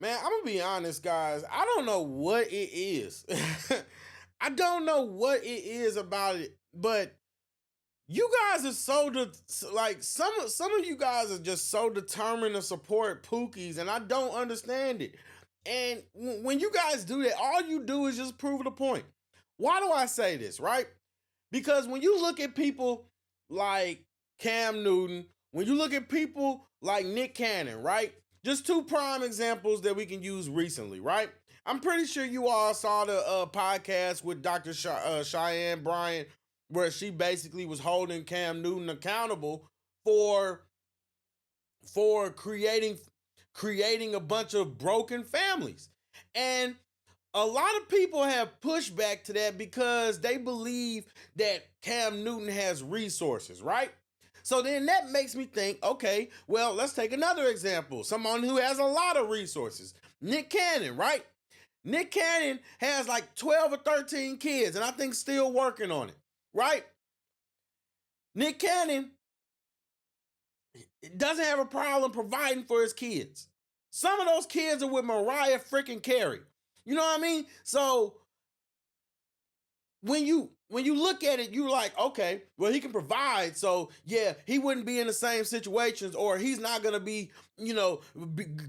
Man, I'm gonna be honest, guys. I don't know what it is. I don't know what it is about it, but you guys are like some of you guys are just so determined to support Pookies, and I don't understand it. And when you guys do that, all you do is just prove the point. Why do I say this, right? Because when you look at people like Cam Newton, when you look at people like Nick Cannon, right? Just two prime examples that we can use recently, right? I'm pretty sure you all saw the podcast with Dr. Cheyenne Bryant, where she basically was holding Cam Newton accountable for creating a bunch of broken families. And a lot of people have pushed back to that because they believe that Cam Newton has resources, right? So then that makes me think, okay, well, let's take another example. Someone who has a lot of resources. Nick Cannon, right? Nick Cannon has like 12 or 13 kids, and I think still working on it, right? Nick Cannon doesn't have a problem providing for his kids. Some of those kids are with Mariah freaking Carey. You know what I mean? So when you look at it, you're like, okay, well, he can provide, so yeah, he wouldn't be in the same situations, or he's not gonna be,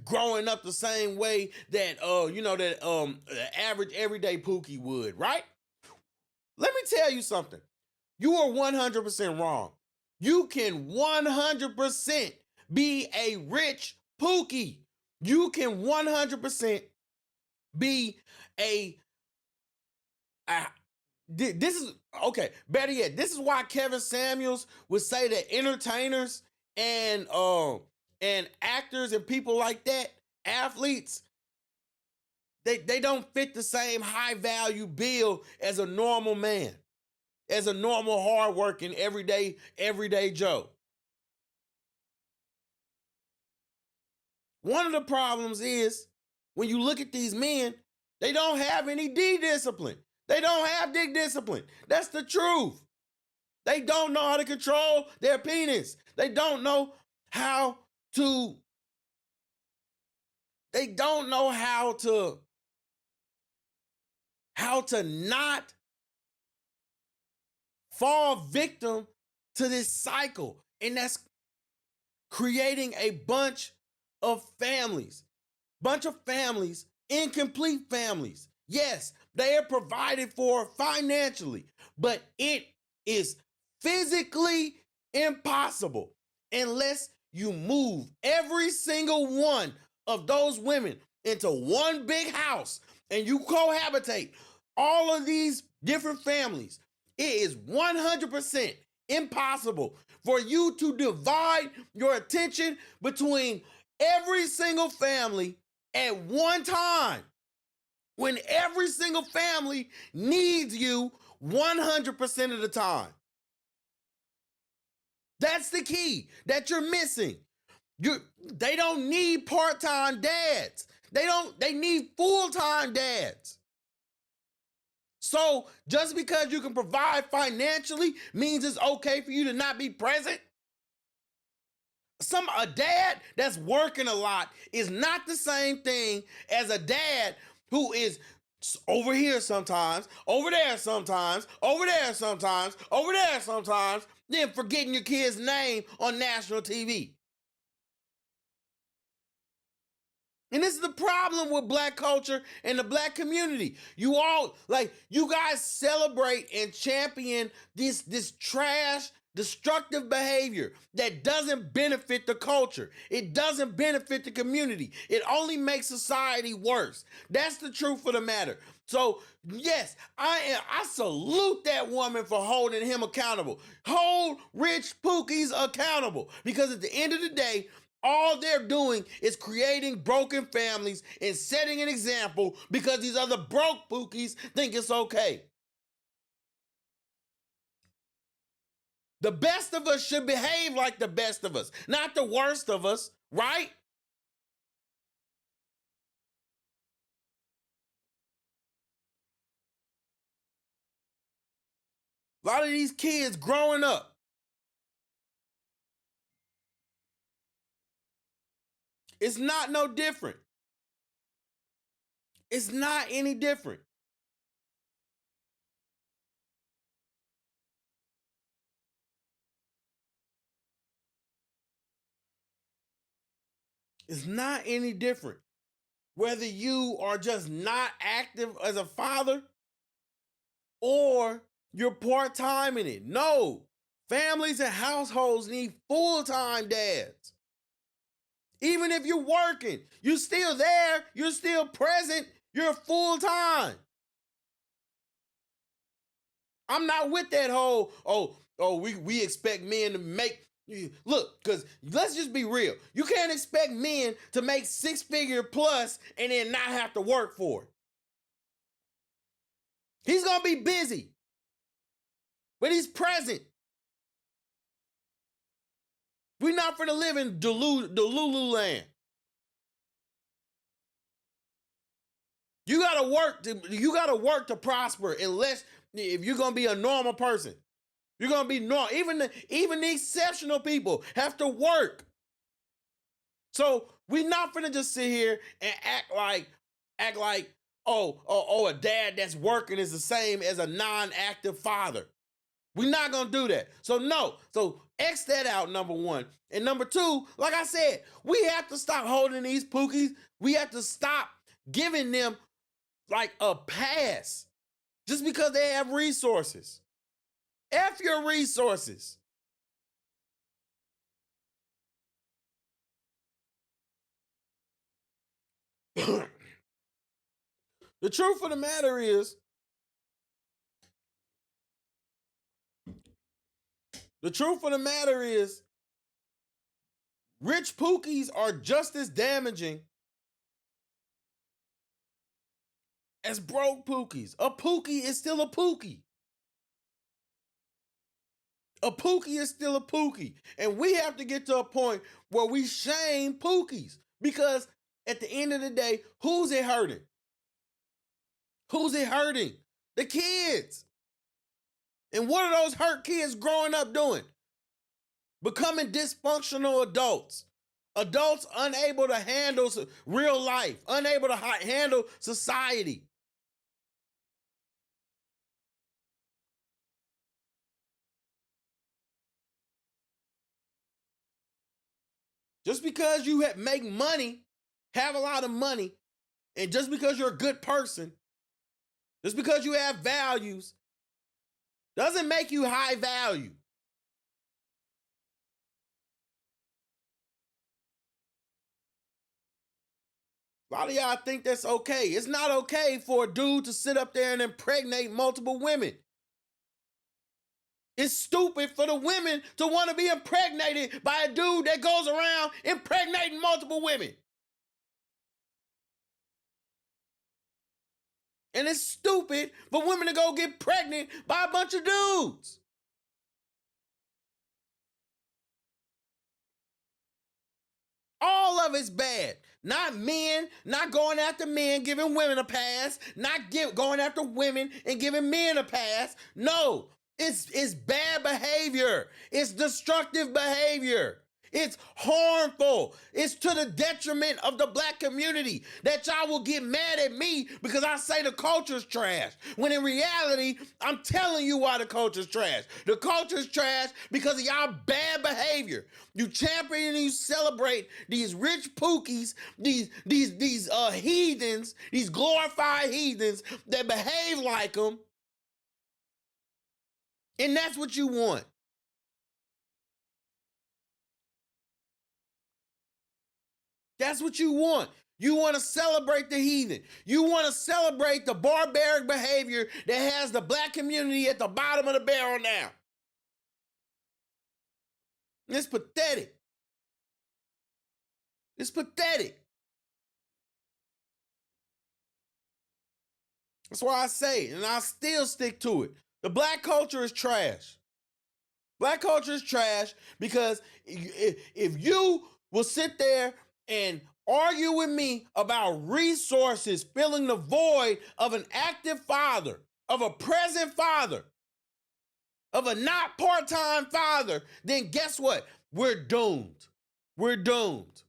growing up the same way that the average everyday Pookie would, right? Let me tell you something. You are 100% wrong. You can 100% be a rich Pookie. You can 100% be a this is okay. Better yet, this is why Kevin Samuels would say that entertainers and actors and people like that, athletes, they don't fit the same high value bill as a normal man, as a normal hardworking everyday Joe. One of the problems is when you look at these men, they don't have any D discipline. They don't have dick discipline. That's the truth. They don't know how to control their penis. They don't know how to they don't know how to not fall victim to this cycle. And that's creating a bunch of families, incomplete families. Yes, they are provided for financially, but it is physically impossible unless you move every single one of those women into one big house and you cohabitate all of these different families. It is 100% impossible for you to divide your attention between every single family at one time when every single family needs you 100% of the time. That's the key that you're missing. They don't need part-time dads. They need full-time dads. So just because you can provide financially means it's okay for you to not be present? A dad that's working a lot is not the same thing as a dad who is over here sometimes, over there sometimes, over there sometimes, over there sometimes, then forgetting your kid's name on national TV. And this is the problem with black culture and the black community. You guys celebrate and champion this trash, destructive behavior that doesn't benefit the culture. It doesn't benefit the community. It only makes society worse. That's the truth of the matter. So, yes, I salute that woman for holding him accountable. Hold rich Pookies accountable. Because at the end of the day, all they're doing is creating broken families and setting an example because these other broke Pookies think it's okay. The best of us should behave like the best of us, not the worst of us, right? A lot of these kids growing up, it's not no different. It's not any different. It's not any different. Whether you are just not active as a father or you're part-time in it. No. Families and households need full-time dads. Even if you're working, you're still there, you're still present, you're full-time. I'm not with that whole, we expect men to make, look, because let's just be real. You can't expect men to make 6-figure plus and then not have to work for it. He's going to be busy, but he's present. We're not going to live in Delulu land. You gotta work to prosper, unless if you're gonna be a normal person. You're gonna be normal. Even the exceptional people have to work. So we're not gonna just sit here and act like a dad that's working is the same as a non-active father. We're not gonna do that. So no. So X that out, number one. And number two, like I said, we have to stop holding these pookies. We have to stop giving them like a pass just because they have resources. F your resources. The truth of the matter is, rich pookies are just as damaging as broke pookies. A pookie is still a pookie. A pookie is still a pookie. And we have to get to a point where we shame pookies, because at the end of the day, who's it hurting? Who's it hurting? The kids. And what are those hurt kids growing up doing? Becoming dysfunctional adults. Adults unable to handle real life, unable to handle society. Just because you make money, have a lot of money, and just because you're a good person, just because you have values, doesn't make you high value. A lot of y'all think that's okay. It's not okay for a dude to sit up there and impregnate multiple women. It's stupid for the women to want to be impregnated by a dude that goes around impregnating multiple women. And it's stupid for women to go get pregnant by a bunch of dudes. All of it's bad. Not men, not going after men, giving women a pass, not going after women and giving men a pass. No, it's bad behavior. It's destructive behavior. It's harmful. It's to the detriment of the black community that y'all will get mad at me because I say the culture's trash. When in reality, I'm telling you why the culture's trash. The culture's trash because of y'all bad behavior. You champion and you celebrate these rich pookies, these heathens, these glorified heathens that behave like them. And that's what you want. That's what you want. You want to celebrate the heathen. You want to celebrate the barbaric behavior that has the black community at the bottom of the barrel now. It's pathetic. It's pathetic. That's why I say, and I still stick to it. The black culture is trash. Black culture is trash because if you will sit there and argue with me about resources filling the void of an active father, of a present father, of a not part-time father, then guess what? We're doomed. We're doomed.